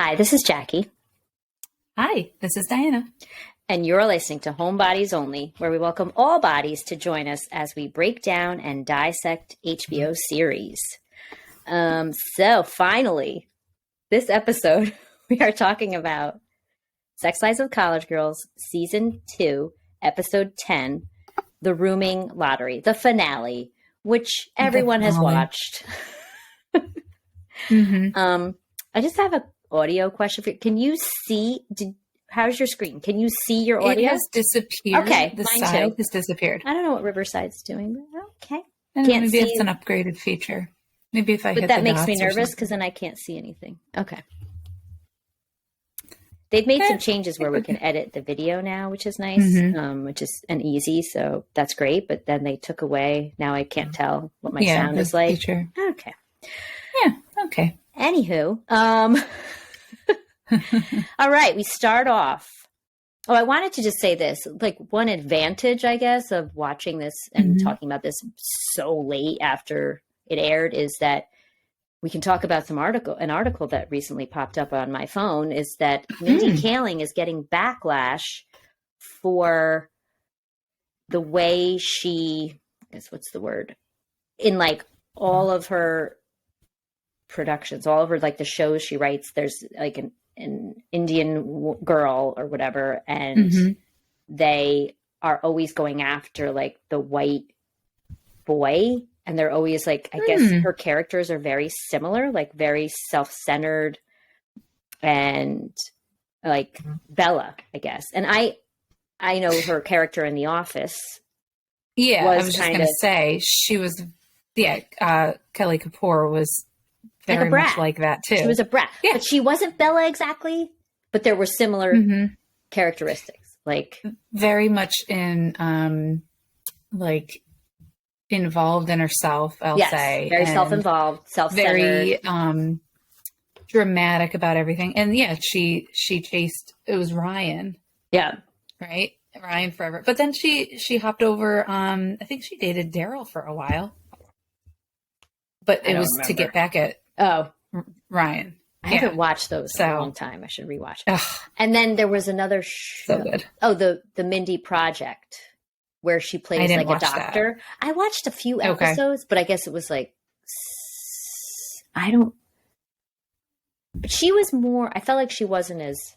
Hi, this is Jackie. Hi, this is Diana. And you're listening to Homebodies Only, where we welcome all bodies to join us as we break down and dissect HBO series. So finally, this episode, we are talking about Sex Lives of College Girls, Season 2, Episode 10, The Rooming Lottery, the finale, which everyone has watched. I just have an audio question for you. Can you see... How's your screen? Can you see your audio? It has disappeared. Okay, the mine side too. has disappeared. I don't know what Riverside's doing, but okay. Maybe it's an upgraded feature. Maybe if I hit the But that makes me dots or nervous because then I can't see anything. Okay. They've made some changes where we can edit the video now, which is nice, which is an easy. So that's great. But then they took away. Now I can't tell what my sound is like. Feature. Okay. Yeah. Okay. Anywho, all right, we start off. Oh, I wanted to just say this, like one advantage, I guess, of watching this and talking about this so late after it aired is that we can talk about an article that recently popped up on my phone is that Mindy Kaling is getting backlash for the way she, I guess what's the word, in like all of her productions, all of her, like the shows she writes, there's like an Indian girl or whatever, and they are always going after like the white boy, and they're always like, I guess her characters are very similar, like very self-centered and like Bella, I guess. And I know her character in The Office. Yeah, I was just going to say she was, Kelly Kapoor was very like a brat. much like that too. She was a brat, but she wasn't Bella exactly. But there were similar characteristics, like very much in, like involved in herself. I'll say very self-involved, self-centered, very dramatic about everything. And she chased. It was Ryan. Yeah, right, Ryan forever. But then she hopped over. I think she dated Daryl for a while. But it was to get back at Ryan. I haven't watched those in a long time. I should rewatch it. Ugh. And then there was another show. So good. Oh, the Mindy Project, where she plays like a doctor. That. I watched a few episodes, but I guess it was like but she was more. I felt like she wasn't as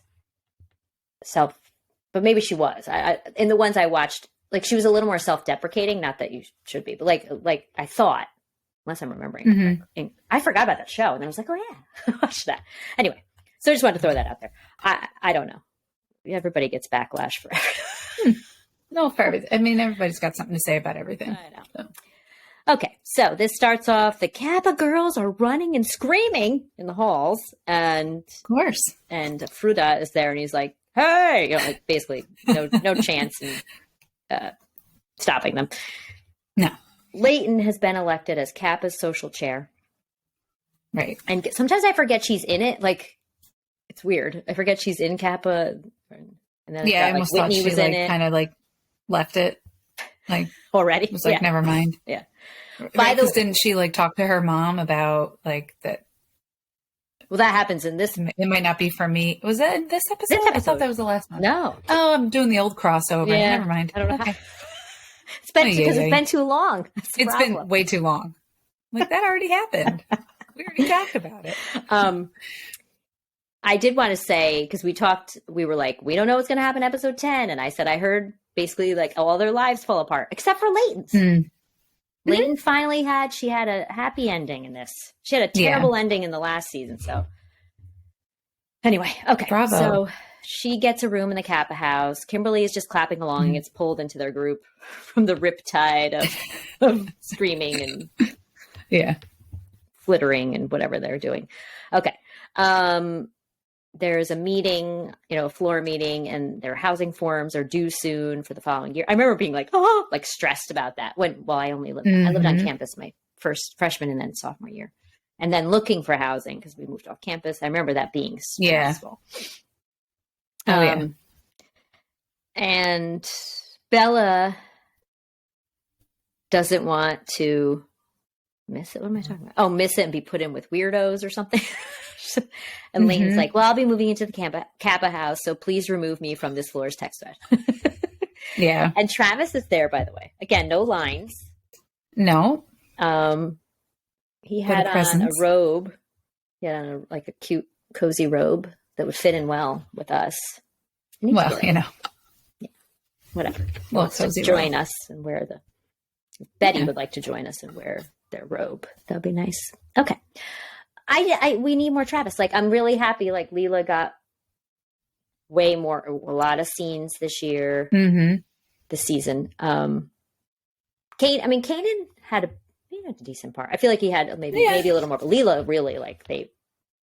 but maybe she was. I in the ones I watched, like she was a little more self-deprecating. Not that you should be, but like I thought. Unless I'm remembering. I forgot about that show. And I was like, oh, yeah, watch that. Anyway, so I just wanted to throw that out there. I don't know. Everybody gets backlash for everything. No, for everything. I mean, everybody's got something to say about everything. I know. So. Okay, so this starts off. The Kappa girls are running and screaming in the halls. And of course. And Fruda is there and he's like, hey, like basically no chance in stopping them. No. Leighton has been elected as Kappa's social chair. Right. And sometimes I forget she's in it. Like, it's weird. I forget she's in Kappa. And then I almost thought she kind of like left it. Like already? Was like, never mind. Yeah. Right, didn't she like talk to her mom about like that? Well, that happens in this. It might not be for me. Was that in this episode? I thought that was the last one. No. Oh, I'm doing the old crossover. Yeah. Never mind. I don't know how. It's been too long. It's been way too long. Like that already happened. We already talked about it. I did want to say, because we were like, we don't know what's going to happen in episode 10. And I said, I heard basically like all their lives fall apart, except for Leighton's. Leighton finally had a happy ending in this. She had a terrible ending in the last season. So anyway, okay. Bravo. So she gets a room in the Kappa house. Kimberly is just clapping along and gets pulled into their group from the riptide of screaming and flittering and whatever they're doing. Okay. There's a meeting, a floor meeting, and their housing forms are due soon for the following year. I remember being like, like stressed about that I lived on campus my first freshman and then sophomore year. And then looking for housing because we moved off campus. I remember that being stressful. And Bella doesn't want to miss it. What am I talking about? Oh, miss it and be put in with weirdos or something. And Leighton's like, well, I'll be moving into the Kappa house, so please remove me from this floor's text thread. Yeah. And Travis is there, by the way. Again, no lines. No. He had on a robe. He had on a cute, cozy robe that would fit in well with us. Well, Yeah, whatever. Well, cozy join us and wear the... Betty would like to join us and wear their robe. That would be nice. Okay. We need more Travis. Like, I'm really happy. Like, Leela got a lot of scenes this year, this season. Kanan had a decent part. I feel like he had maybe a little more, but Leela really, like, they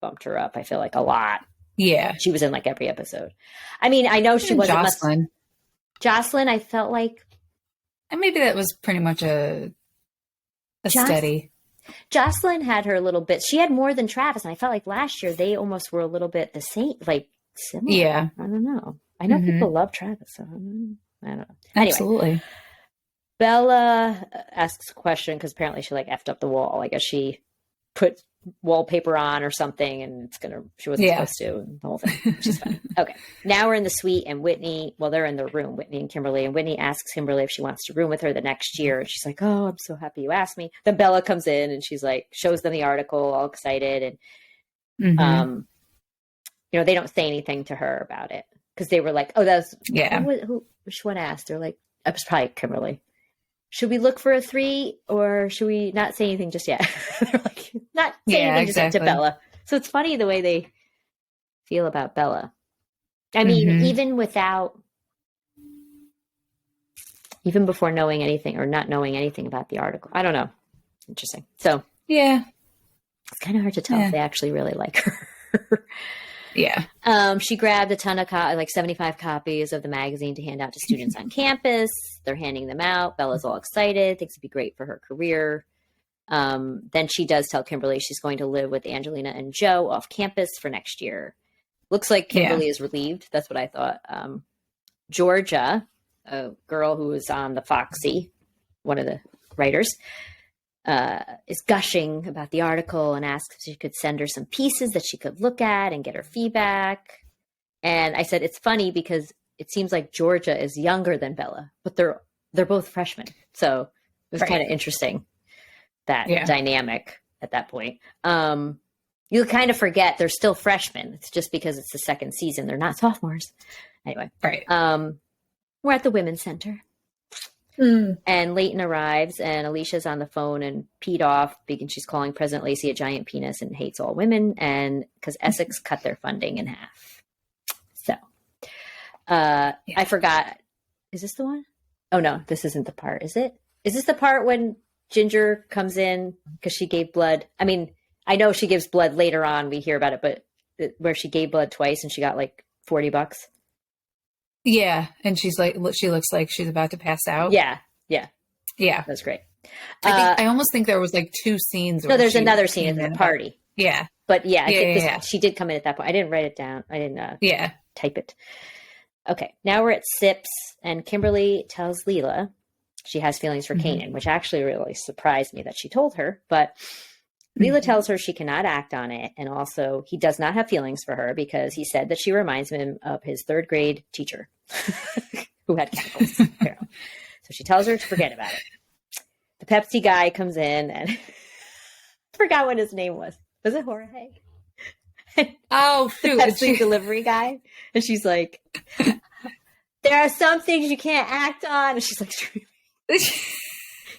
bumped her up. I feel like a lot. Yeah. She was in like every episode. I mean, I know she wasn't. Jocelyn, I felt like. And maybe that was pretty much a steady. Jocelyn had her little bit. She had more than Travis. And I felt like last year they almost were a little bit the same, like similar. Yeah. I don't know. I know people love Travis. So I don't know. Anyway, absolutely. Bella asks a question because apparently she effed up the wall. I guess she put wallpaper on or something and she wasn't supposed to, and the whole thing, which is fun. Okay. Now we're in the suite and they're in their room, Whitney and Kimberly, and Whitney asks Kimberly if she wants to room with her the next year. And she's like, oh, I'm so happy you asked me. Then Bella comes in and she's like, shows them the article, all excited. And, they don't say anything to her about it because they were like, oh, that's, which one asked? They're like, it was probably Kimberly. Should we look for a 3 or should we not say anything just yet? They're like, not say anything just yet to Bella. So it's funny the way they feel about Bella. I mean, even before knowing anything or not knowing anything about the article. I don't know. Interesting. So yeah, it's kind of hard to tell if they actually really like her. Yeah. She grabbed a ton of 75 copies of the magazine to hand out to students on campus. They're handing them out. Bella's all excited, thinks it'd be great for her career. Then she does tell Kimberly she's going to live with Angelina and Joe off campus for next year. Looks like Kimberly is relieved. That's what I thought. Georgia, a girl who was on the Foxy, one of the writers, is gushing about the article and asks if she could send her some pieces that she could look at and get her feedback. And I said, it's funny because it seems like Georgia is younger than Bella, but they're both freshmen. So it was kind of interesting, that dynamic at that point. You kind of forget they're still freshmen. It's just because it's the second season. They're not sophomores. Anyway, we're at the Women's Center. And Leighton arrives and Alicia's on the phone and peed off because she's calling President Lacey a giant penis and hates all women, and because Essex cut their funding in half. So I forgot. Is this the one? Oh no, this isn't the part. Is it? Is this the part when Ginger comes in because she gave blood? I mean, I know she gives blood later on. We hear about it, but where she gave blood twice and she got like $40. Yeah, and she looks like she's about to pass out. Yeah. That's great. I almost think there was like 2 scenes. No, there's another scene at the party. Yeah, but she did come in at that point. I didn't write it down. I didn't. Type it. Okay, now we're at Sips, and Kimberly tells Leela she has feelings for Kanan, which actually really surprised me that she told her. But Leela tells her she cannot act on it. And also he does not have feelings for her because he said that she reminds him of his 3rd grade teacher who had chemicals. So she tells her to forget about it. The Pepsi guy comes in and I forgot what his name was. Was it Jorge? Oh, shoot. The Pepsi delivery guy. And she's like, there are some things you can't act on. And she's like,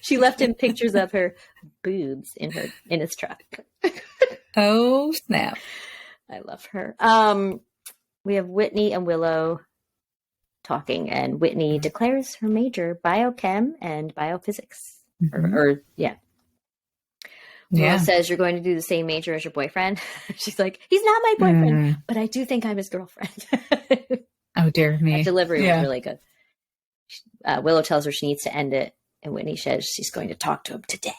she left him pictures of her boobs in his truck. Oh, snap. I love her. We have Whitney and Willow talking, and Whitney declares her major biochem and biophysics. Willow says, you're going to do the same major as your boyfriend. She's like, he's not my boyfriend, but I do think I'm his girlfriend. Oh, dear me. That delivery was really good. Willow tells her she needs to end it, and Whitney says she's going to talk to him today.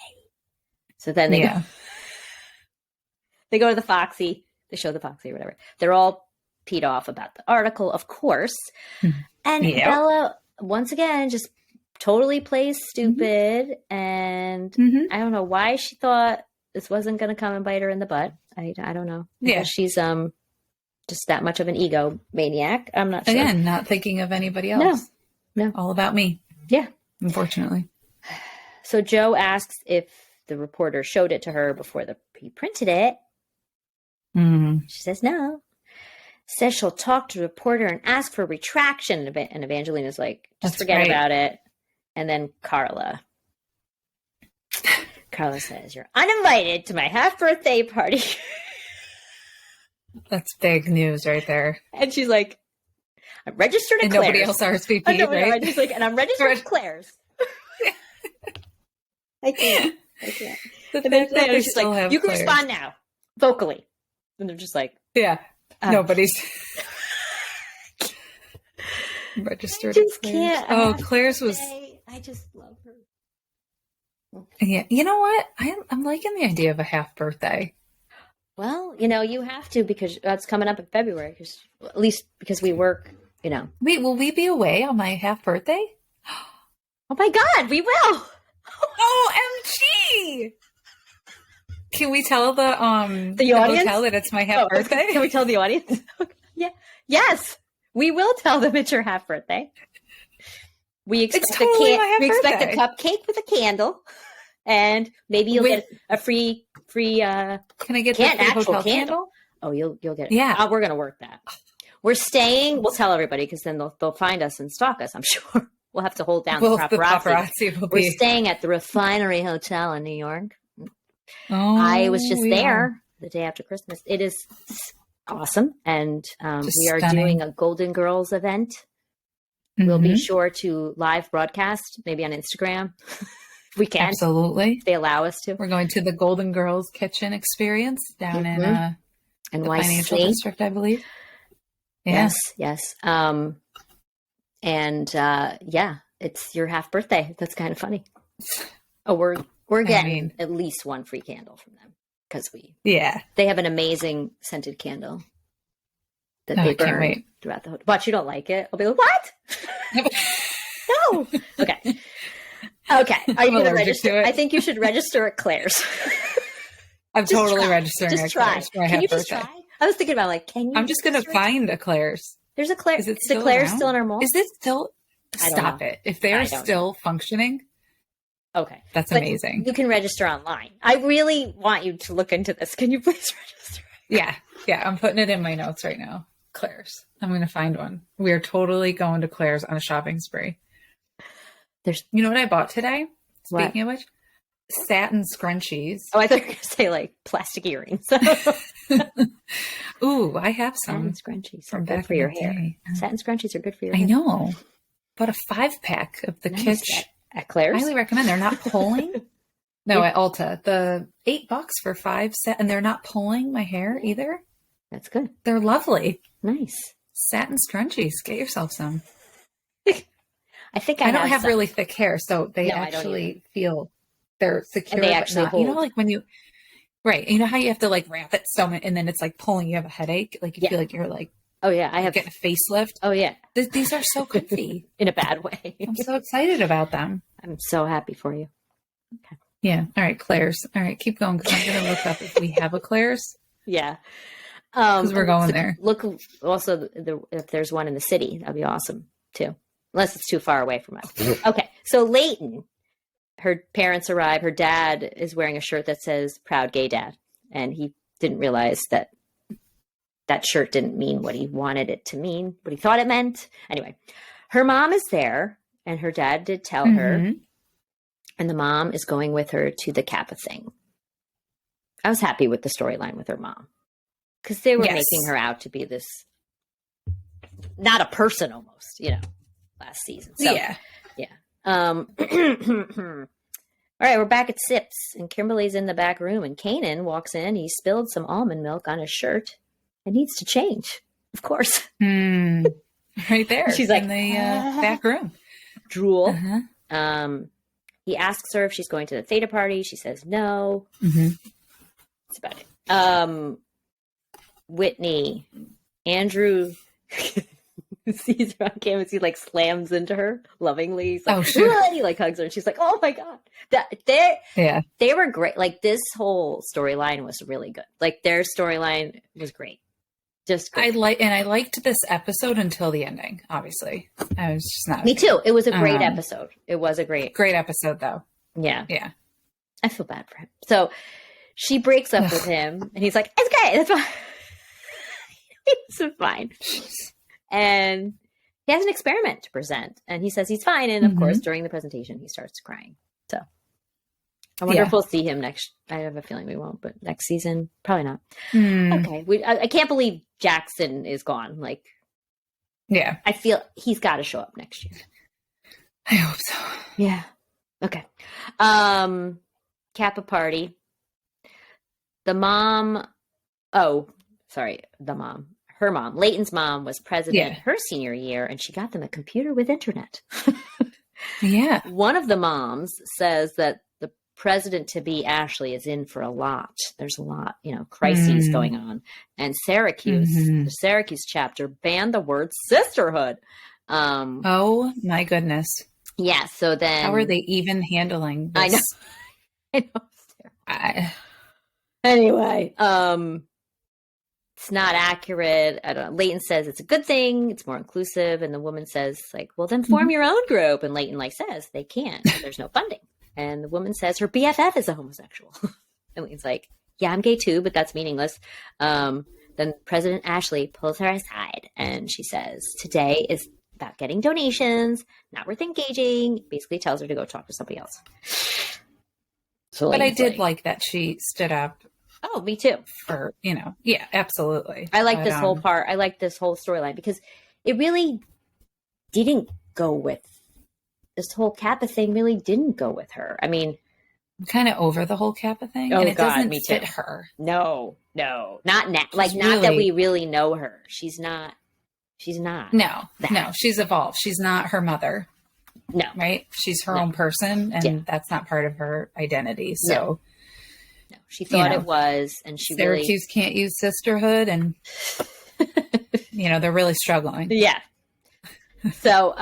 So then they go to the Foxy. They show the Foxy or whatever. They're all peed off about the article, of course. And Bella, once again, just totally plays stupid. And I don't know why she thought this wasn't going to come and bite her in the butt. I don't know. I guess she's just that much of an ego maniac. I'm not sure. Again, not thinking of anybody else. No. All about me. Yeah. Unfortunately. So Joe asks if the reporter showed it to her before he printed it. She says no. Says she'll talk to the reporter and ask for retraction. And Evangelina's like, just forget about it. And then Carla says, you're uninvited to my half-birthday party. That's big news right there. And she's like, I'm registered at Claire's. Nobody else RSVP, right? She's like, and I'm registered at Claire's. I can't. And then she's like, you can respond now, vocally. And they're just like, yeah, nobody's registered. I just can't. Oh, Claire's was. I just love her. Yeah, you know what? I'm liking the idea of a half birthday. Well, you have to because it's coming up in February. At least because we work. Wait, will we be away on my half birthday? Oh my God, we will. OMG! Can we tell the audience hotel that it's my half birthday? Can we tell the audience? Yeah. Yes, we will tell them it's your half birthday. We expect a cupcake with a candle, and maybe you'll get a free. Can I get the hotel candle? Oh, you'll get it. Yeah, we're gonna work that. We're staying. We'll tell everybody because then they'll find us and stalk us. I'm sure we'll have to hold down the paparazzi. We're staying at the Refinery Hotel in New York. Oh, I was just there the day after Christmas. It is awesome, and we are doing a Golden Girls event. We'll be sure to live broadcast, maybe on Instagram. If we can. Absolutely. If they allow us to. We're going to the Golden Girls Kitchen Experience down in the financial district, I believe. Yeah. Yes. It's your half birthday. That's kind of funny. Oh, we're getting at least one free candle from them because they have an amazing scented candle that they burn throughout the hotel. But you don't like it? I'll be like, what? No. Okay. Are you going to register? I think you should register at Claire's. I'm totally registering at Claire's. Can you just try? I was thinking about can you? I'm just going to find a Claire's. There's a Claire's. Is the Claire's still in our mall? Is it still? Stop it. If they're still functioning. Okay. That's amazing. You can register online. I really want you to look into this. Can you please register? Yeah. I'm putting it in my notes right now. Claire's. I'm going to find one. We are totally going to Claire's on a shopping spree. You know what I bought today? Speaking of which, satin scrunchies. Oh, I thought you were going to say plastic earrings. Ooh, I have some satin scrunchies. From good for your hair. Satin scrunchies are good for your hair. I know. Bought a 5-pack of the Kitsch at Claire's. I highly recommend. They're not pulling. No, at Ulta. The $8 for 5 set, and they're not pulling my hair either. That's good. They're lovely. Nice. Satin scrunchies. Get yourself some. I think I don't have really thick hair, so they actually feel they're secure. And they actually hold. When you, right. You know how you have to wrap it so much, and then it's pulling, you have a headache. You feel like you're oh yeah, I have getting a facelift. Oh yeah. These are so comfy. In a bad way. I'm so excited about them. I'm so happy for you. Okay. Yeah. All right, Claire's. All right, keep going because I'm going to look up if we have a Claire's. Yeah. Because we're going there. Look also if there's one in the city. That'd be awesome too. Unless it's too far away from us. Okay. So Leighton, her parents arrive. Her dad is wearing a shirt that says "Proud Gay Dad," and he didn't realize that shirt didn't mean what he wanted it to mean, what he thought it meant. Anyway, her mom is there, and her dad did tell her, and the mom is going with her to the Kappa thing. I was happy with the storyline with her mom because they were making her out to be this, not a person almost, last season. So, yeah. All right, we're back at Sips, and Kimberly's in the back room, and Kanan walks in. He spilled some almond milk on his shirt. It needs to change, of course. Right there. She's like, in the back room. Drool. He asks her if she's going to the Theta party. She says no. That's about it. Whitney, Andrew sees her on campus. He like slams into her lovingly. He's like, oh, sure. "Ah," he like hugs her, and she's like, "Oh my god!" They were great. Like this whole storyline was really good. Like their storyline was great. Just great. I liked this episode until the ending. Obviously, I was just not. Me too. It was a great episode. It was a great episode, though. Yeah. I feel bad for him. So she breaks up with him, and he's like, "It's okay. That's fine. It's fine." And he has an experiment to present, and he says he's fine. And of course, during the presentation, he starts crying. So I wonder if we'll see him next. I have a feeling we won't, but next season, probably not. Okay. I can't believe Jackson is gone. Like, I feel he's got to show up next year. I hope so. Yeah. Okay. Kappa party. The mom. Oh, sorry. The mom. Her mom. Leighton's mom was president her senior year, and she got them a computer with internet. Yeah. One of the moms says that the president-to-be, Ashley, is in for a lot. There's a lot, crises going on. And the Syracuse chapter banned the word sisterhood. Oh, my goodness. Yeah, so then... How are they even handling this? I know. Anyway, it's not accurate. I don't know. Leighton says it's a good thing. It's more inclusive. And the woman says, like, well, then form your own group. And Leighton, says they can't. There's no funding. And the woman says her BFF is a homosexual. And Leighton's like, yeah, I'm gay too, but that's meaningless. Then President Ashley pulls her aside and she says, today is about getting donations, not worth engaging. Basically tells her to go talk to somebody else. So but I did like that she stood up. Oh, me too. For, yeah, absolutely. I like this whole part. I like this whole storyline because it really didn't go with this whole Kappa thing. Really didn't go with her. I mean, I'm kind of over the whole Kappa thing. Oh, and it God, doesn't me fit too. her. No, not now. Like, not that we really know her. She's not. No, she's evolved. She's not her mother. No. Right? She's her own person, and that's not part of her identity. So, no. She thought it was, and she Syracuse can't use sisterhood, and they're really struggling. Yeah. So,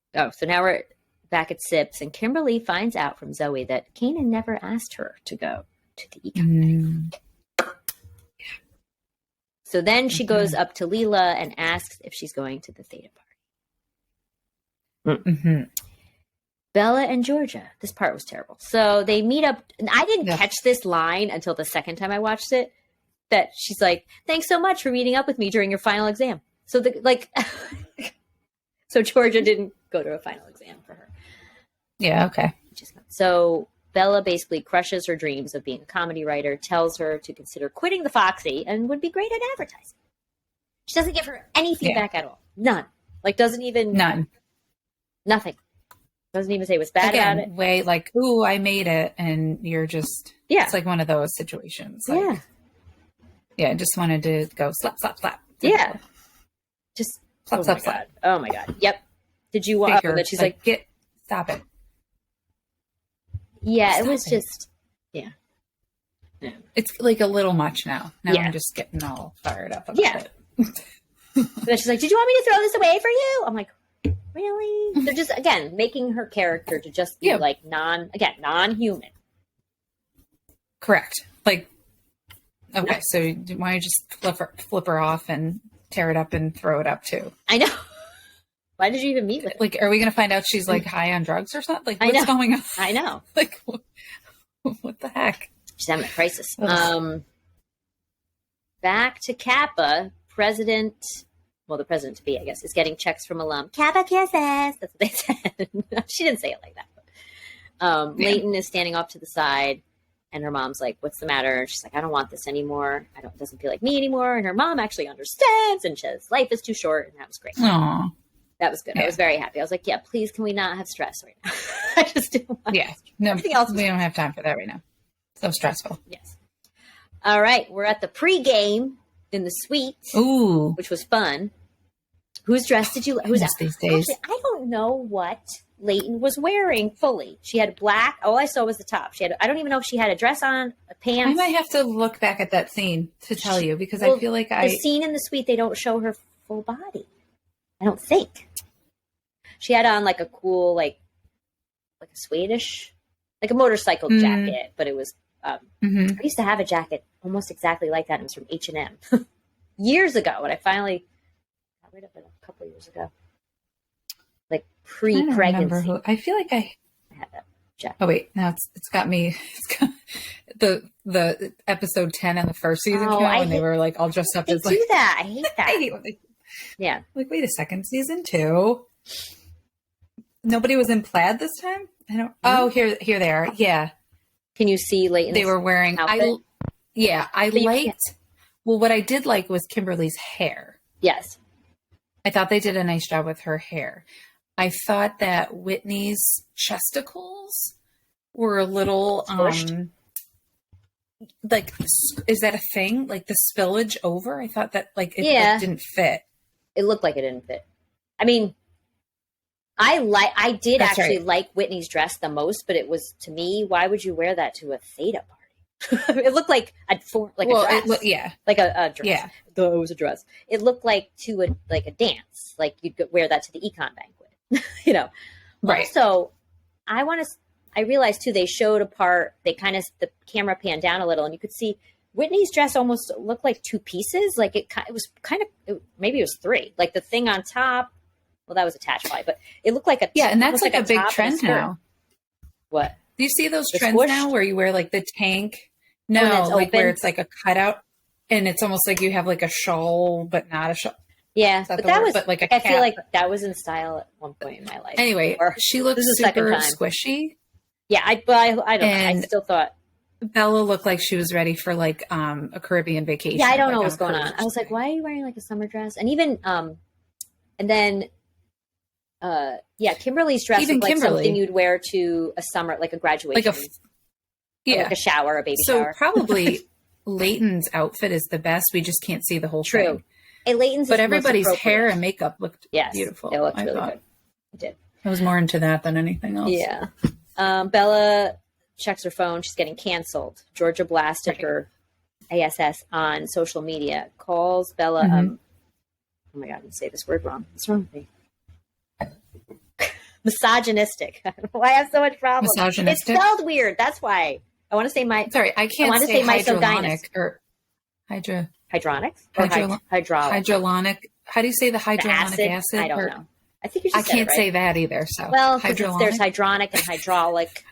so now we're back at Sips, and Kimberly finds out from Zoe that Kanan never asked her to go to the E10. So then she goes up to Leela and asks if she's going to the Theta party. Bella and Georgia. This part was terrible. So they meet up. And I didn't catch this line until the second time I watched it. That she's like, "Thanks so much for meeting up with me during your final exam." So so Georgia didn't go to a final exam for her. Yeah. Okay. So Bella basically crushes her dreams of being a comedy writer, tells her to consider quitting the Foxy and would be great at advertising. She doesn't give her any feedback at all. None. None. Nothing. Doesn't even say what's bad about it. Way like, ooh, I made it. And you're just, it's like one of those situations. Like, I just wanted to go slap, slap, slap. Yeah. Just slap, slap, slap. Oh my God. Yep. Did you want that? She's like, stop it. Yeah, it was just, yeah. It's like a little much now. I'm just getting all fired up about it. Then she's like, did you want me to throw this away for you? I'm like, really? They're just, again, making her character to just be like non-human. Correct. Like, okay, so why don't you just flip her off and tear it up and throw it up too? I know. Why did you even meet with her? Like, are we going to find out she's like high on drugs or something? Like, what's going on? I know. Like, what the heck? She's having a crisis. Back to Kappa, the president-to-be, I guess, is getting checks from alum. Kappa kisses. That's what they said. She didn't say it like that. But, Leighton is standing off to the side, and her mom's like, what's the matter? And she's like, I don't want this anymore. It doesn't feel like me anymore. And her mom actually understands and says, life is too short. And that was great. Aww. That was good. Yeah. I was very happy. I was like, yeah, please, can we not have stress right now? I just didn't want no, everything else. We don't have time for that right now. So stressful. Yes. All right. We're at the pregame in the suite. Ooh. Which was fun. Whose dress did you like? Who's these days? Actually, I don't know what Leighton was wearing fully. She had black. All I saw was the top. I don't even know if she had a dress on, pants. I might have to look back at that scene to tell you, because I feel like the scene in the suite, they don't show her full body. I don't think. She had on like a cool, like a Swedish, like a motorcycle jacket, but it was, I used to have a jacket almost exactly like that. It was from H&M years ago. And I finally got rid of it a couple of years ago. Like pre-pregnancy. I feel like I had that jacket. Oh wait, now it's got me. It's got the episode 10 on the first season came out, and they were like all dressed up as like that. I hate that. I hate when they, yeah. Like, wait a second, season 2. Nobody was in plaid this time? I don't. Oh, here they are. Yeah. Can you see Leighton's They were wearing. outfit? I liked. Well, what I did like was Kimberly's hair. Yes. I thought they did a nice job with her hair. I thought that Whitney's chesticles were a little like, is that a thing? Like the spillage over? I thought that like it didn't fit. It looked like it didn't fit. I mean, I did actually like Whitney's dress the most, but it was, to me, why would you wear that to a Theta party? It looked like a dress. Like a dress. Yeah. It was a dress. It looked like a dance. Like you'd wear that to the econ banquet, you know? Right. Also, I realized too, they showed a part, the camera panned down a little, and you could see Whitney's dress almost looked like 2 pieces. Like it was maybe it was 3. Like the thing on top, well, that was attached probably, but it looked like and that's like a big trend now. What? Do you see those trends now where you wear like the tank? No, like where it's like a cutout, and it's almost like you have like a shawl, but not a shawl. Yeah, but like a cap. I feel like that was in style at one point in my life. Anyway, she looks super squishy. Yeah, I don't know. I still thought Bella looked like she was ready for like a Caribbean vacation. Yeah, I don't know what's going on. I was like, why are you wearing like a summer dress? And even and then Kimberly's dress looked like something you'd wear to a summer, like a graduation, like a shower, a baby shower. So probably Leighton's outfit is the best. We just can't see the whole thing. Leighton's, but everybody's hair and makeup looked beautiful. It looked really good. It did. I was more into that than anything else. Yeah. Bella checks her phone. She's getting canceled. Georgia blasted her ASS on social media. Calls Bella. Oh my God, I'm going to say this word wrong. What's wrong with me? Misogynistic. Why I have so much problems? Misogynistic? It's spelled weird. That's why. I want to say my. Sorry, I can't want to say hydrolonic or hydronics or hydrolonic. How do you say the hydrolonic acid? I don't know. I think you should. I can't say that either. So well, there's hydronic and hydraulic,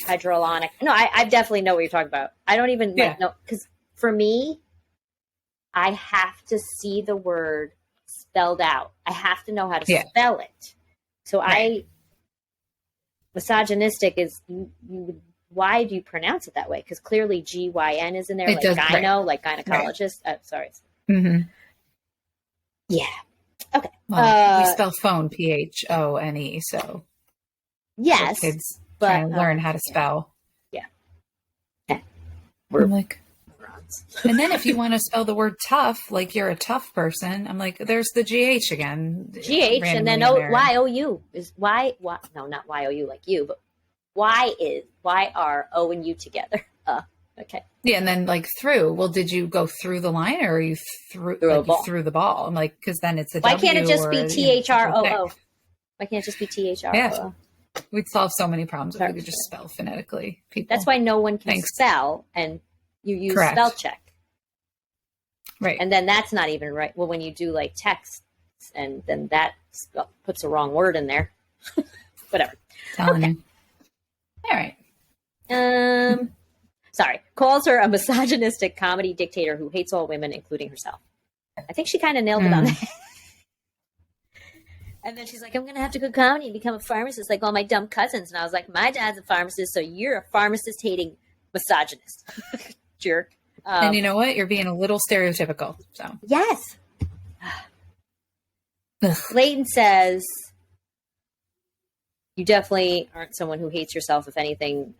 hydrolonic. No, I definitely know what you're talking about. I don't even know, because for me, I have to see the word spelled out. I have to know how to spell it. So misogynistic is you. Why do you pronounce it that way? Because clearly GYN is in there, like gyno, like gynecologist. Sorry. Mm-hmm. Yeah. Okay. Well, you spell phone PHONE, so yes, kids trying to learn how to spell. Yeah. We're like, and then if you want to spell the word tough, like you're a tough person, I'm like, there's the GH again. GH, and then YOU is Y. No, not YOU like you, but Y are O and U together. Okay. Yeah, and then like through. Well, did you go through the line, or are you through the ball? I'm like, because then it's a Why W. Can't it just be THROO? Why can't it just be THROO? Yeah. We'd solve so many problems if we could just spell phonetically. People. That's why no one can spell, and you use spell check. Right. And then that's not even right. Well, when you do like text, and then that puts a wrong word in there. Whatever. Telling you. All right. Sorry. Calls her a misogynistic comedy dictator who hates all women, including herself. I think she kind of nailed it on that. And then she's like, I'm going to have to go comedy and become a pharmacist like all my dumb cousins. And I was like, my dad's a pharmacist, so you're a pharmacist-hating misogynist. Jerk. And you know what? You're being a little stereotypical. So yes. Leighton says, you definitely aren't someone who hates yourself. If anything,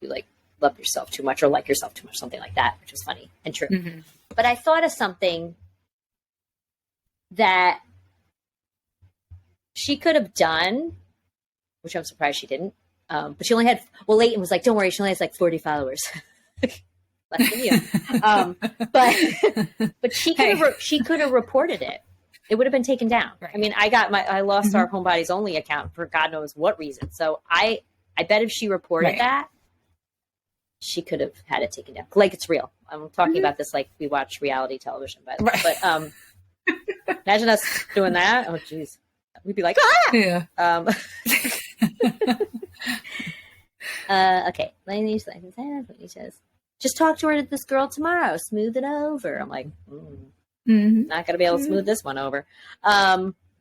you like love yourself too much or like yourself too much, something like that, which is funny and true. Mm-hmm. But I thought of something that she could have done which I'm surprised she didn't. But she only had, Leighton was like, don't worry, she only has like 40 followers. Less than you. But she could have reported it. It would have been taken down. Right. I mean, I lost our HomeBodiesOnly account for God knows what reason. So I bet if she reported that, she could have had it taken down. Like, it's real. I'm talking about this like we watch reality television, by the way. But imagine us doing that. Oh, geez. We'd be like, ah! Yeah. Okay. Leighton says, just talk to her, this girl tomorrow. Smooth it over. I'm like, not going to be able to smooth this one over.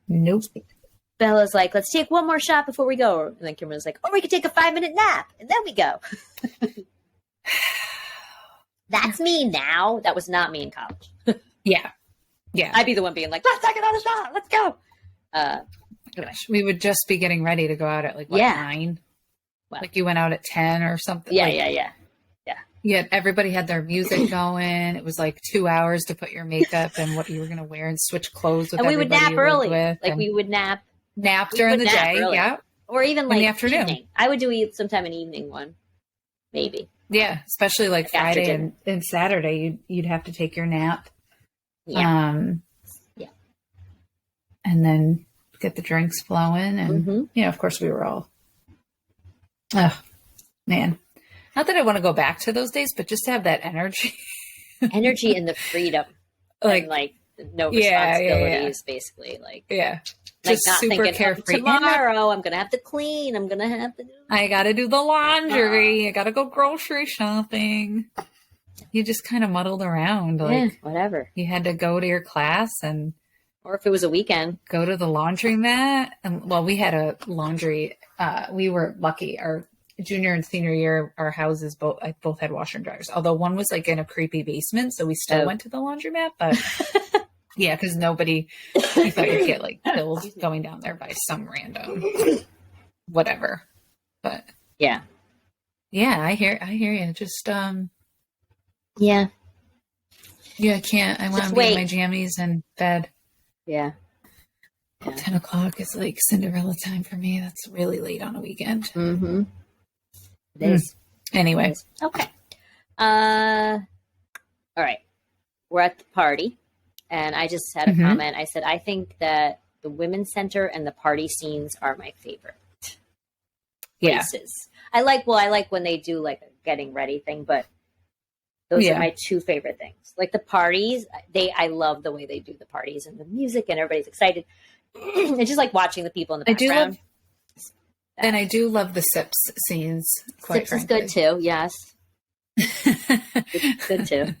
Nope. Bella's like, let's take one more shot before we go. And then Kimberly's like, we could take a 5-minute nap. And then we go. That's me now. That was not me in college. Yeah. I'd be the one being like, let's take another shot. Let's go. Gosh, we would just be getting ready to go out at like 9. Well, like you went out at 10 or something. Yeah. Everybody had their music going. It was like 2 hours to put your makeup and what you were going to wear and switch clothes with. And we would nap early. We would nap during the day. Early. Yeah. Or even like in the afternoon. Evening. I would do sometime an evening one. Maybe. Yeah. Especially like Friday and Saturday, you'd have to take your nap. Yeah. And then get the drinks flowing. And, of course we were all, oh man. Not that I want to go back to those days, but just to have that energy. Energy and the freedom. Like no responsibilities, basically. Just not super thinking, carefree. Tomorrow I'm going to have to clean. I'm going to have to do. I got to do the laundry. I got to go grocery shopping. You just kind of muddled around. Whatever. You had to go to your class or if it was a weekend, go to the laundromat. And we had a laundry. We were lucky. Our junior and senior year, our houses both had washer and dryers. Although one was like in a creepy basement, so we still went to the laundromat. But yeah, because you thought you'd get like killed going down there by some random whatever. But yeah, I hear you. Just yeah, I can't. I want to be in my jammies and bed. Yeah. 10 o'clock is like Cinderella time for me. That's really late on a weekend. Mm-hmm. It is. Anyway. It is. Okay. All right. We're at the party, and I just had a comment. I said, I think that the women's center and the party scenes are my favorite places. I like when they do like a getting ready thing, but those are my two favorite things. Like the parties, I love the way they do the parties and the music, and everybody's excited. It's just like watching the people in the background. I do love the sips scenes. Sips is good too. Yes. good too.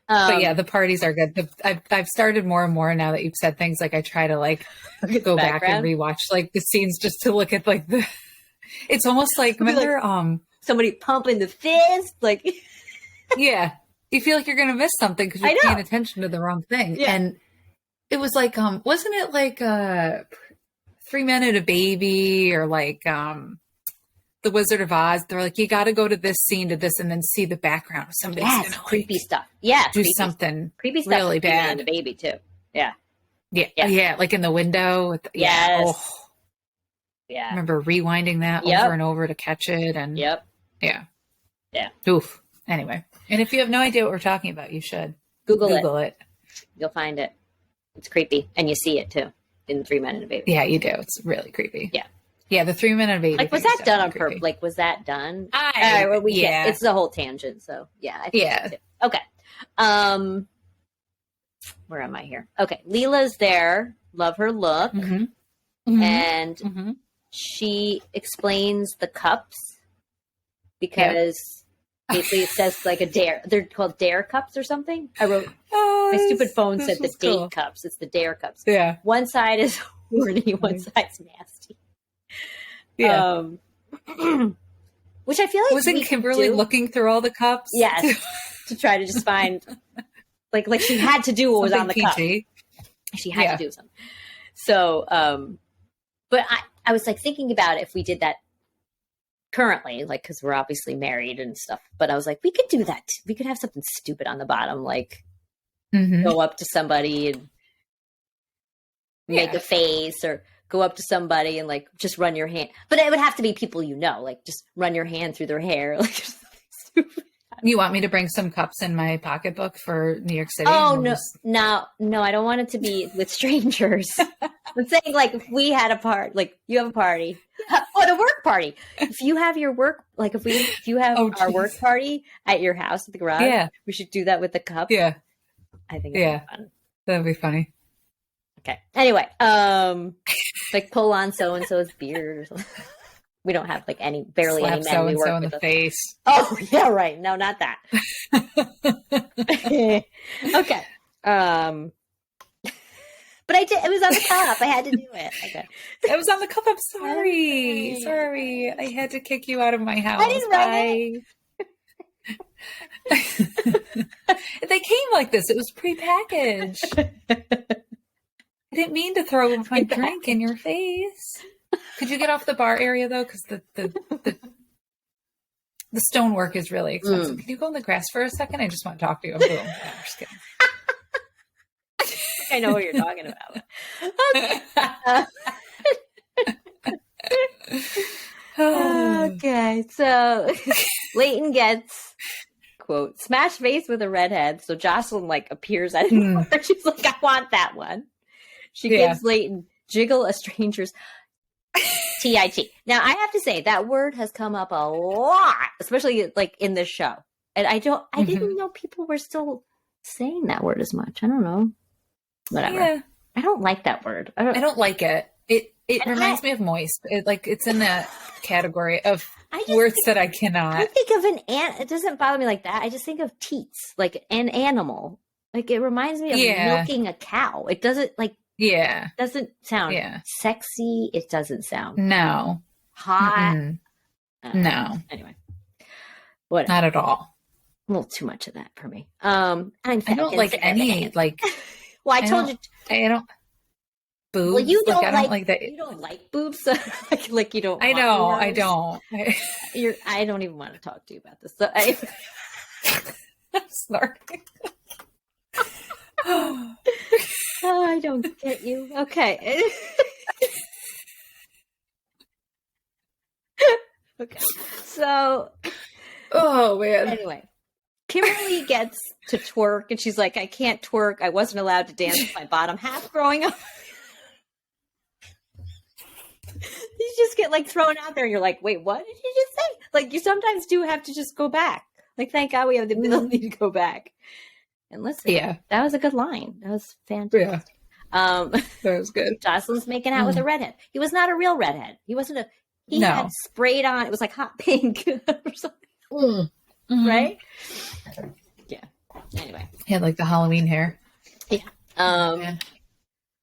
But yeah, the parties are good. I've started more and more now that you've said things, like I try to like go back and rewatch like the scenes just to look at like it's almost like, remember like, somebody pumping the fist, like yeah, you feel like you're going to miss something because you're paying attention to the wrong thing. Yeah. And it was like, wasn't it like 3 Men and a Baby, or like The Wizard of Oz? They're like, you got to go to this scene to this and then see the background of somebody. Yes, creepy stuff. Yeah. Do something creepy stuff. Really bad. And the baby too. Yeah. Yeah. Like in the window. Yes. Oh. Yeah. I remember rewinding that over and over to catch it. And yeah. Oof. Anyway. And if you have no idea what we're talking about, you should Google it. You'll find it. It's creepy. And you see it too in 3 Men and a Baby. Yeah, you do. It's really creepy. Yeah. Yeah, the 3 Men and a Baby. Like, was that done on purpose? Like, was that done? It's the whole tangent. So, yeah. I think so too. Okay. Where am I here? Okay. Leela's there. Love her look. And she explains the cups because basically it says like a dare. They're called dare cups or something. I wrote, my stupid phone said the date cups. It's the dare cups. Yeah. One side is horny, one side's nasty. Yeah. Which I feel like wasn't Kimberly looking through all the cups? Yes. To try to just find like she had to do what was on the cup. She had to do something. So but I was like thinking about if we did that currently, like, because we're obviously married and stuff, but I was like, we could do that. We could have something stupid on the bottom, like go up to somebody and make a face, or go up to somebody and like just run your hand. But it would have to be people you know, like just run your hand through their hair. Like stupid. You want me to bring some cups in my pocketbook for New York City? Oh, no, I don't want it to be with strangers. I'm saying like if we had a party, like you have a party, a work party. If you have your work, like if you have our work party at your house at the garage, we should do that with the cup. Yeah. I think it'd be fun. That'd be funny. Okay. Anyway, like pull on so-and-so's beard or something. We don't have like barely Slap any men we work in with. the face. Oh, yeah, right. No, not that. Okay. But I did. It was on the cup. I had to do it. Okay. It was on the cup. I'm sorry. Okay. Sorry. I had to kick you out of my house. I didn't write it. They came like this. It was prepackaged. I didn't mean to throw my drink in your face. Could you get off the bar area though? Because the stonework is really expensive. Can you go in the grass for a second? I just want to talk to you. Boom. I'm just kidding. I know what you're talking about. Okay. Okay, so Leighton gets, quote, smashed face with a redhead. So Jocelyn like appears out of nowhere. She's like, I want that one. She gives Leighton jiggle a stranger's TIT. Now I have to say that word has come up a lot, especially like in this show. And I didn't know people were still saying that word as much. I don't know. Whatever. Yeah. I don't like that word. I don't like it. It reminds me of moist. It's in that category of words that I cannot. I think of it doesn't bother me like that. I just think of teats, like an animal. Like it reminds me of milking a cow. It doesn't doesn't sound sexy. It doesn't sound hot. No. Anyway. Whatever. Not at all. A little too much of that for me. I don't like any like. Well, I told you. I don't. Boobs. Well, you don't I don't like that. You don't like boobs. like you don't. I know. I don't. I don't even want to talk to you about this. So I'm sorry. Oh, I don't get you. Okay. Okay. So. Oh man. Anyway. Kimberly gets to twerk and she's like, I can't twerk. I wasn't allowed to dance with my bottom half growing up. You just get like thrown out there and you're like, wait, what did you just say? Like you sometimes do have to just go back. Like, thank God we have the ability to go back and listen. Yeah. That was a good line. That was fantastic. Yeah. That was good. Jocelyn's making out with a redhead. He was not a real redhead. He wasn't he had sprayed on. It was like hot pink or something. Right? Yeah. Anyway. He had like the Halloween hair. Yeah.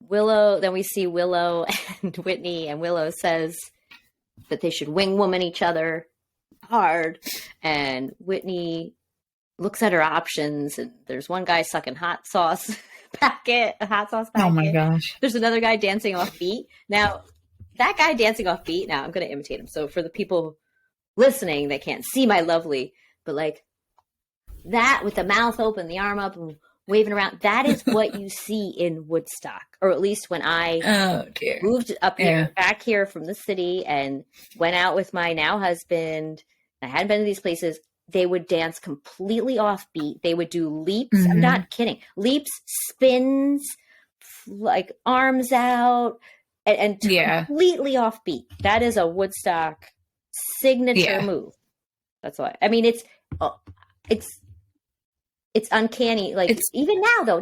Willow, then we see Willow and Whitney, and Willow says that they should wing woman each other hard. And Whitney looks at her options, and there's one guy sucking hot sauce packet. Oh my gosh. There's another guy dancing off beat. Now, that guy dancing off beat, now I'm going to imitate him. So for the people listening, they can't see my lovely, but like that with the mouth open, the arm up, and waving around. That is what you see in Woodstock, or at least when I moved up here, back here from the city and went out with my now husband. I hadn't been to these places. They would dance completely off beat. They would do leaps. I'm not kidding. Leaps, spins, like arms out, and completely off beat. That is a Woodstock signature move. That's why. I mean, it's uncanny. Like even now,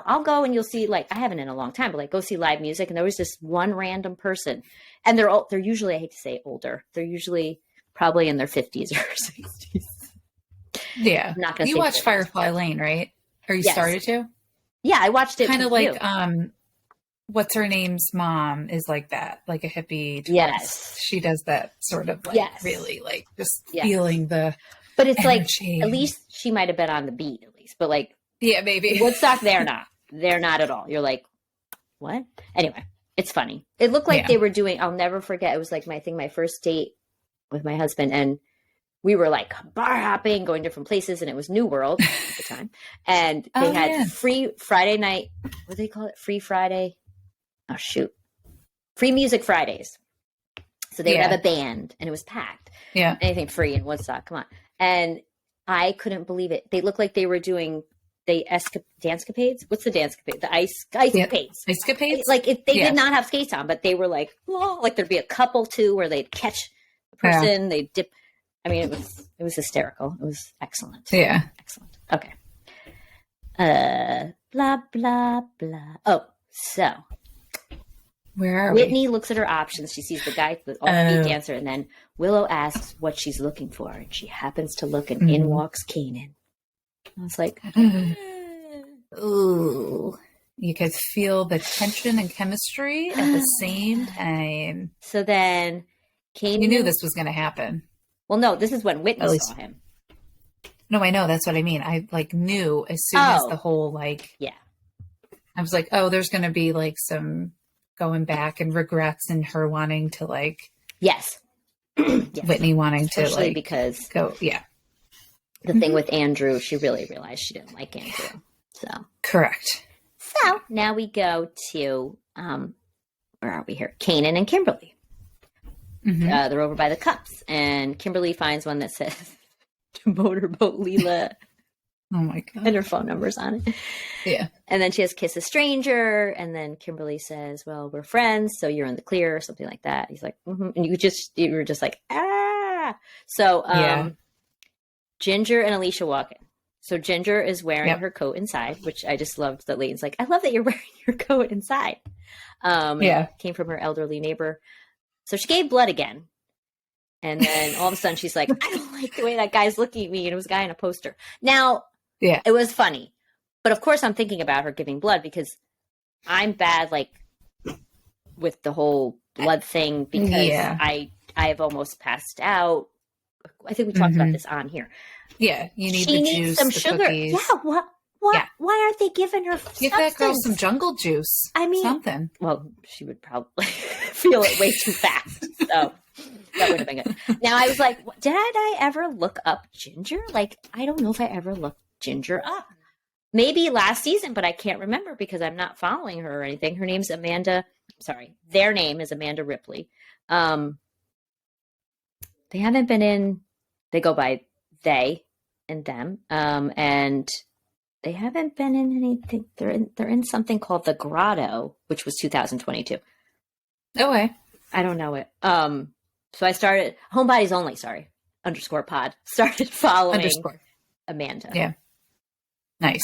I'll go and you'll see, like, I haven't in a long time, but like go see live music. And there was this one random person, and they're usually, I hate to say older. They're usually probably in their 50s or 60s. Yeah. I'm not gonna you watched Firefly Lane, right? Or you started to? Yeah, I watched it. Kind of like, what's her name's mom is like that, like a hippie. Yes. She does that sort of like really like just feeling the But it's energy. Like, at least she might have been on the beat, at least. But like, maybe Woodstock, they're not. They're not at all. You're like, what? Anyway, it's funny. It looked like they were doing. I'll never forget. It was like my first date with my husband, and we were like bar hopping, going different places, and it was New World at the time. And they had free Friday night. What do they call it? Free Friday. Oh shoot. free music Fridays. So they would have a band, and it was packed. Yeah. Anything free in Woodstock, come on. And I couldn't believe it. They looked like they were doing dancecapades. What's the dancecapade? The ice-capades. Ice-capades? Like they did not have skates on, but they were like, oh, like there'd be a couple too where they'd catch the person, they'd dip. I mean, it was hysterical. It was excellent. Yeah. Excellent. Okay. Blah, blah, blah. Oh, so where are Whitney looks at her options. She sees the guy with offbeat dancer, and then Willow asks what she's looking for, and she happens to look, and in walks Kanan. I was like, ooh. You could feel the tension and chemistry at the same time. So then Kanan... You knew this was going to happen. Well, no, this is when Whitney saw him. No, I know. That's what I mean. I knew as soon as the whole I was like, oh, there's going to be some going back and regrets and her wanting to yes. Whitney wanting especially to because go. Yeah. The thing with Andrew, she really realized she didn't like Andrew. So correct. So now we go to, where are we here? Kanan and Kimberly. They're over by the cups, and Kimberly finds one that says Motorboat Leela. Oh my God. And her phone number's on it. Yeah. And then she has Kiss a Stranger, and then Kimberly says, well, we're friends, so you're in the clear, or something like that. He's like, and you were just like, ah. So Ginger and Alicia walk in. So Ginger is wearing her coat inside, which I just loved that Leighton's like, I love that you're wearing your coat inside. Came from her elderly neighbor. So she gave blood again. And then all of a sudden she's like, I don't like the way that guy's looking at me. And it was a guy in a poster. Now, it was funny. But of course I'm thinking about her giving blood because I'm bad, with the whole blood thing because I've almost passed out. I think we talked about this on here. Yeah, you need she the needs juice, some the sugar. cookies. Yeah, what? Yeah. Why aren't they giving her Give that girl some jungle juice. I mean, something. Well, she would probably feel it way too fast. So that would have been good. Now I was like, did I ever look up Ginger? I don't know if I ever looked Ginger up. Maybe last season, but I can't remember because I'm not following her or anything. Her name's Amanda. Sorry, their name is Amanda Ripley. They haven't been in. They go by they and them, and they haven't been in anything. They're in something called The Grotto, which was 2022. Okay, I don't know it. So I started HomeBodiesOnly. Sorry, _pod. Started following Amanda. Yeah, nice.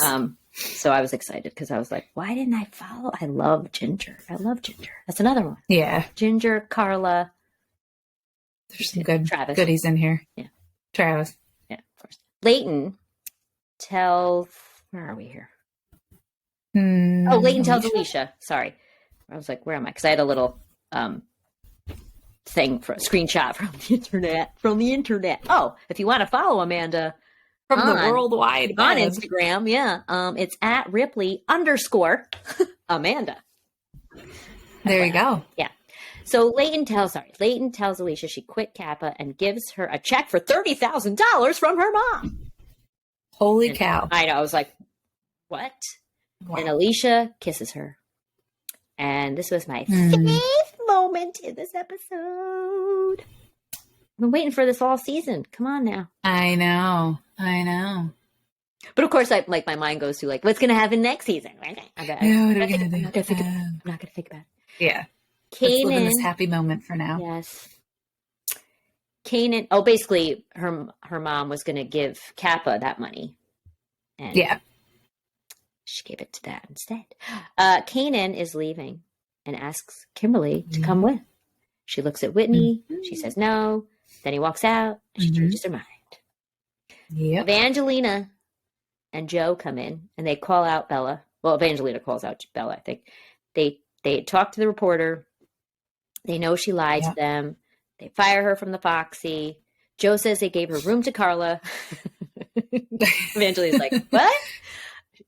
So I was excited because I was like, why didn't I follow? I love Ginger. That's another one. Yeah, Ginger, Carla. There's some good Travis. goodies in here. Yeah. Travis. Yeah, of course. Leighton tells, where are we here? Leighton tells Alicia. Sorry. I was like, where am I? Because I had a little thing for a screenshot from the internet. Oh, if you want to follow Amanda from the worldwide on Instagram, it's at Ripley _Amanda. There you go. Yeah. So Leighton tells Alicia she quit Kappa and gives her a check for $30,000 from her mom. Holy cow. I know. I was like, what? Wow. And Alicia kisses her. And this was my favorite moment in this episode. I've been waiting for this all season. Come on now. I know. But of course, my mind goes to what's going to happen next season? I'm not going to think about it. Yeah. Kanan, let's live in this happy moment for now. Yes. Kanan. Oh, basically, her mom was going to give Kappa that money, and she gave it to that instead. Kanan is leaving and asks Kimberly to come with. She looks at Whitney. She says no. Then he walks out, and she changes her mind. Yep. Evangelina and Joe come in, and they call out Bella. Well, Evangelina calls out Bella. I think they talk to the reporter. They know she lied to them. They fire her from the Foxy. Joe says they gave her room to Carla. Evangelina's like, what?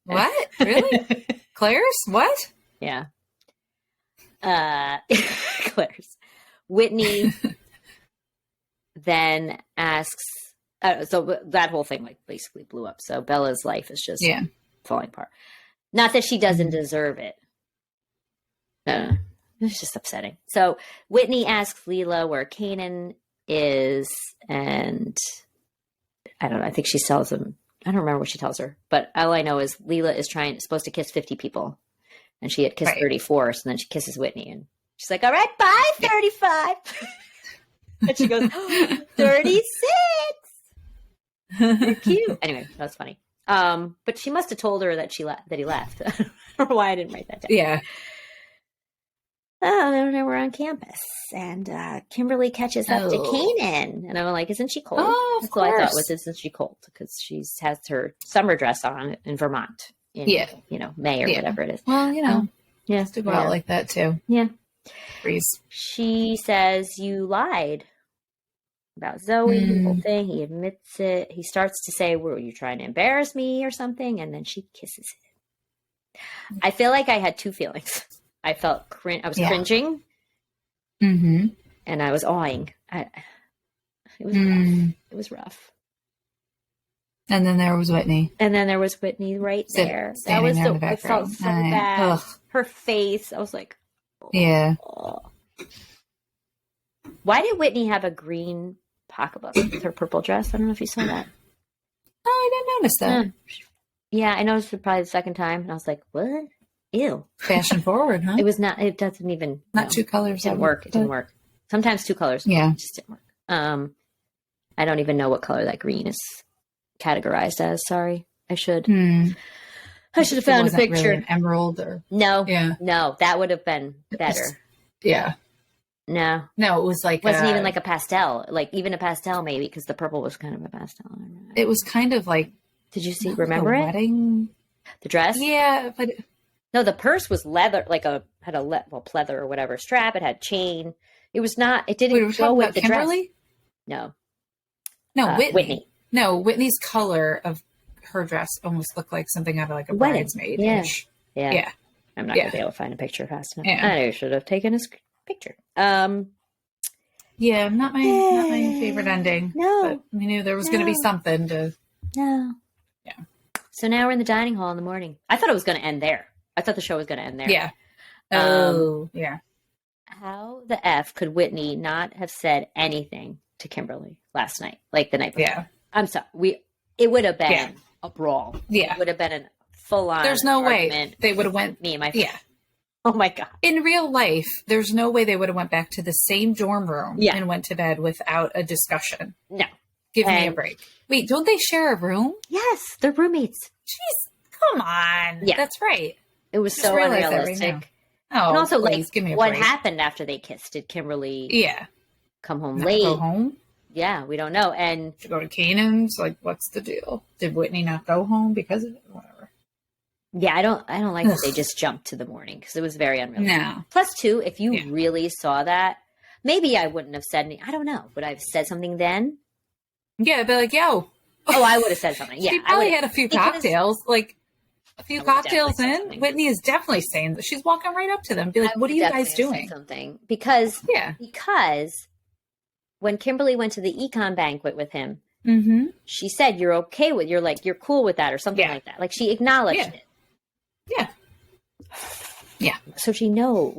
What? Really? Claire's? What? Yeah. Claire's. Whitney then asks, so that whole thing basically blew up. So Bella's life is just falling apart. Not that she doesn't deserve it. was just upsetting. So Whitney asks Leila where Kanan is, and I don't know. I think she tells him. I don't remember what she tells her, but all I know is Leila is supposed to kiss 50 people, and she had kissed 34. So then she kisses Whitney, and she's like, "All right, bye, 35." And she goes, 36. You're cute. Anyway, that was funny. But she must have told her that that he left. I don't know why I didn't write that down. Yeah. Oh, then we're on campus, and Kimberly catches up to Kanan, and I'm like, "Isn't she cold?" Oh, That's what I thought was, "Isn't she cold?" Because she has her summer dress on in Vermont, in May or whatever it is. Well, yeah, has to go out like that too. Yeah. Freeze. She says, "You lied about Zoe." The whole thing. He admits it. He starts to say, "Were you trying to embarrass me or something?" And then she kisses him. I feel like I had two feelings. I felt I was cringing, and I was awing. It was rough. It was rough. And then there was Whitney. Right there. That was I felt so bad. Ugh. Her face. I was like, oh. Yeah. Oh. Why did Whitney have a green pocketbook with her purple dress? I don't know if you saw that. Oh, I didn't notice that. Yeah, I noticed it probably the second time, and I was like, what? Ew. Fashion forward, huh? It was not, it doesn't even. Not two colors. It didn't work. Sometimes two colors. Yeah. It just didn't work. I don't even know what color that green is categorized as. Sorry. I should. I should have found a picture. Really an emerald or. No. Yeah. No, that would have been better. Yeah. No. No, it was like. It wasn't even like a pastel. Like even a pastel maybe, because the purple was kind of a pastel. It was kind of like. Did you remember it? Wedding. The dress? Yeah, but. No, the purse was leather, had a pleather or whatever strap. It had chain. It was not. It didn't go with the Kimberly? Dress. No, Whitney. No, Whitney's color of her dress almost looked like something out of like a bridesmaid. Yeah. I'm not gonna be able to find a picture fast enough. Yeah. I should have taken a picture. Yeah, not my favorite ending. No, but we knew there was going to be something to. No. Yeah. So now we're in the dining hall in the morning. I thought it was going to end there. I thought the show was going to end there. Yeah. Oh, yeah. How the F could Whitney not have said anything to Kimberly last night, like the night before? Yeah. I'm sorry. It would have been a brawl. Yeah. It would have been a full-on There's no argument. way they would have went. Me and my friend. Yeah. Oh my God. In real life, there's no way they would have went back to the same dorm room and went to bed without a discussion. No. Give me a break. Wait, don't they share a room? Yes. They're roommates. Jeez. Come on. Yeah. That's right. It was so unrealistic. Right oh, and also, please, give me a what break. happened after they kissed? Did Kimberly come home late? Go home? Yeah, we don't know. And to go to Kanan's, like, what's the deal? Did Whitney not go home because of it? Whatever. Yeah, I don't like that they just jumped to the morning because it was very unrealistic. No. Plus, too, if you really saw that, maybe I wouldn't have said anything. I don't know. Would I have said something then? Yeah, I'd be like, yo. Oh, I would have said something. Yeah, she probably had a few cocktails. Like, a few cocktails in, Whitney is definitely saying that she's walking right up to them. Be like, what are you guys doing? Something. Because when Kimberly went to the econ banquet with him, she said, you're cool with that or something like that. Like she acknowledged it. Yeah. Yeah. So she no,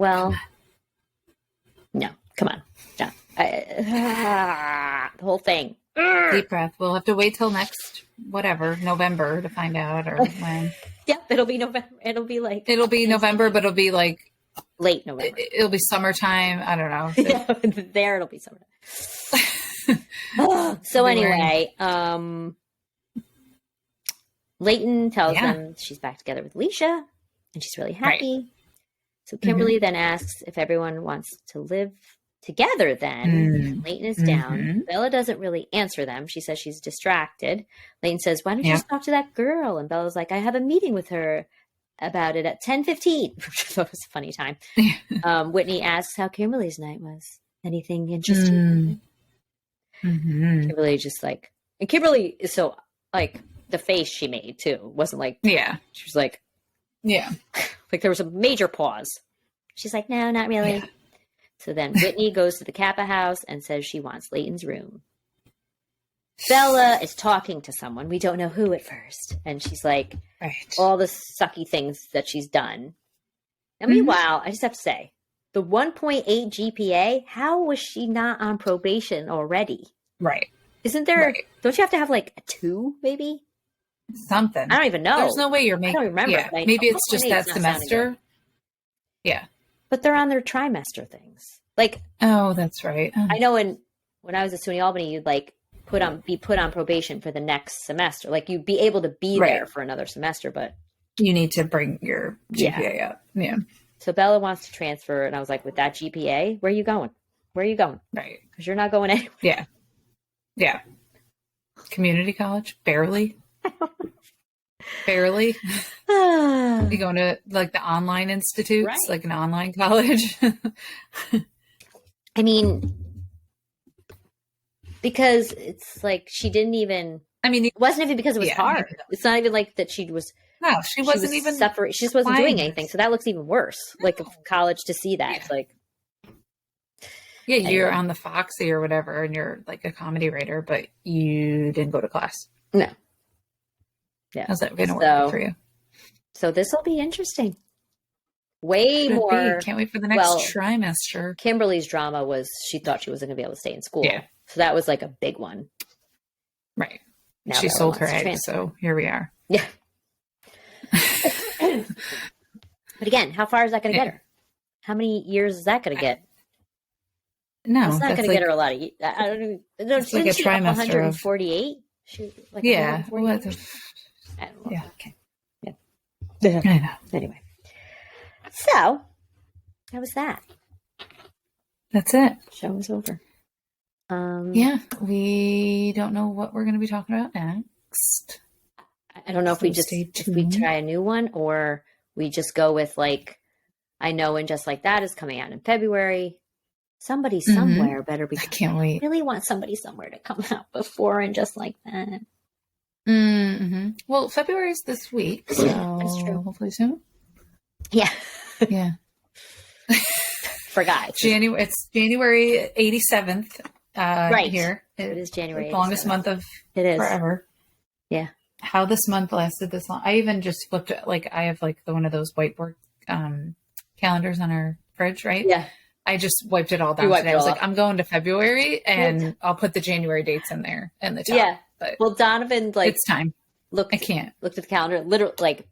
come on. No. The whole thing. Deep breath. We'll have to wait till next, November to find out or when. Yeah, it'll be November. It'll be November, but it'll be like late November. It'll be summertime. I don't know. There it'll be summertime. So anyway, Leighton tells them she's back together with Alicia and she's really happy. Right. So Kimberly then asks if everyone wants to live together then. Leighton is down. Bella doesn't really answer them. She says she's distracted. Leighton says, why don't you just talk to that girl? And Bella's like, I have a meeting with her about it at 10:15. That was a funny time. Whitney asks how Kimberly's night was. Anything interesting? Kimberly just like, and Kimberly is so like the face she made too. Wasn't like, she was like, like there was a major pause. She's like, no, not really. Yeah. So then Whitney goes to the Kappa house and says she wants Leighton's room. Bella is talking to someone. We don't know who at first. And she's like, all the sucky things that she's done. And meanwhile, I just have to say, the 1.8 GPA, how was she not on probation already? Right. Isn't there, don't you have to have like a 2 maybe? Something. I don't even know. There's no way you're making. I don't remember. Yeah. Maybe it's just that semester. Yeah. But they're on their trimester things. Like, oh, that's right. I know when I was at SUNY Albany, you'd like be put on probation for the next semester. Like you'd be able to be there for another semester, but you need to bring your GPA up. Yeah. So Bella wants to transfer, and I was like, with that GPA, where are you going? Where are you going? Right. Because you're not going anywhere. Yeah. Yeah. Community college? Barely. Barely. You going to like the online institutes, like an online college? I mean, because it's like she didn't even. I mean, it wasn't even because it was hard. It's not even like that she was. No, she wasn't even suffering. She just wasn't doing anything. So that looks even worse. No. Like college to see that. It's like. Yeah, you're on the Foxy or whatever, and you're like a comedy writer, but you didn't go to class. No. Yeah. How's that going to work for you? So this will be interesting. Way more. Can't wait for the next trimester. Kimberly's drama was she thought she wasn't going to be able to stay in school. Yeah. So that was like a big one. Right. Now she sold her eggs, so here we are. Yeah. But again, how far is that going to get her? How many years is that going to get? No, it's not going to get her a lot of. I don't even. It's like a trimester 148. Like yeah. I don't know. Yeah. Okay. Yeah. I know. Anyway, so how was that? That's it. Show was over. Yeah, we don't know what we're going to be talking about next. I don't know if we try a new one or we just go with like, I know, and Just Like That is coming out in February. Somebody somewhere better be. I can't wait. I really want somebody somewhere to come out before and Just Like That. Mm-hmm. Well, February is this week, so that's true. Hopefully soon. Yeah. Yeah. Forgot. It's January 87th. Right here. It is January. The longest month of forever. Yeah. How this month lasted this long. I even just flipped it. Like I have like one of those whiteboard calendars on our fridge, right? Yeah. I just wiped it all down today. I was like, I'm going to February and I'll put the January dates in there in the top. Yeah. But well, Donovan, like, it's time. Looked at the calendar literally like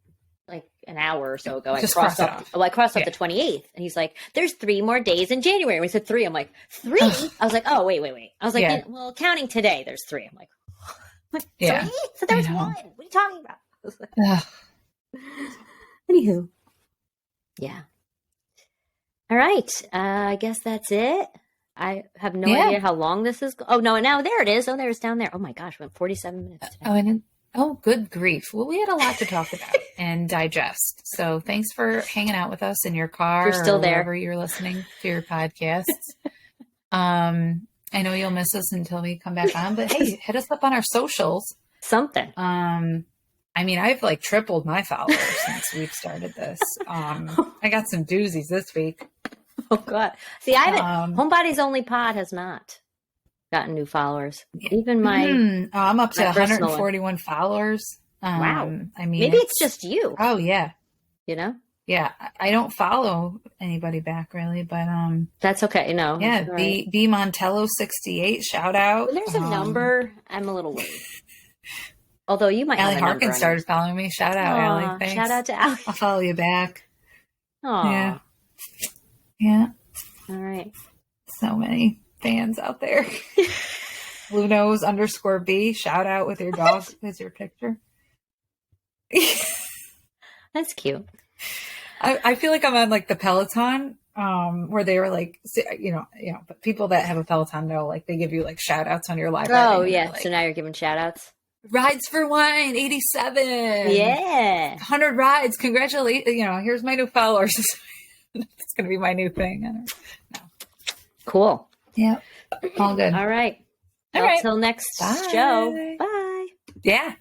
an hour or so ago. Just crossed it off. I crossed off the 28th, and he's like, "There's 3 more days in January." And we said 3. I'm like, 3? I was like, "Oh, wait." I was like, "Well, counting today, there's 3." I'm like, yeah. 3? So there's 1. What are you talking about? I was like, anywho, yeah. All right. I guess that's it. I have no idea how long this is. Oh no! Now there it is. Oh, there's down there. Oh my gosh, went 47 minutes. Today. Oh, good grief. Well, we had a lot to talk about and digest. So thanks for hanging out with us in your car. You're still there. Wherever you're listening to your podcasts. I know you'll miss us until we come back on, but hey, hit us up on our socials. Something. I mean, I've like tripled my followers since we've started this. I got some doozies this week. Oh God. See, I haven't, HomeBodiesOnly pod has not gotten new followers. Even my I'm up to 141 followers. Wow. I mean, maybe it's just you. Oh yeah. You know? Yeah. I don't follow anybody back really, but that's okay. No. Yeah. B Montello 68. Shout out. When there's a number, I'm a little worried. Although you might Allie have Harkins started following me. Shout out, Allie. Thanks. Shout out to Allie. I'll follow you back. Oh. Yeah. Yeah. All right. So many fans out there. Blue Nose _B. Shout out with your dog as your picture. That's cute. I feel like I'm on like the Peloton, where they were like, you know, but people that have a Peloton know, like they give you like shout outs on your live. Oh yeah. Like, so now you're giving shout outs. Rides for Wine 87. Yeah. 100 rides. Congratulations. You know, here's my new followers. It's going to be my new thing. I don't know. Cool. Yeah. All good. All right. Until next show. Bye. Yeah.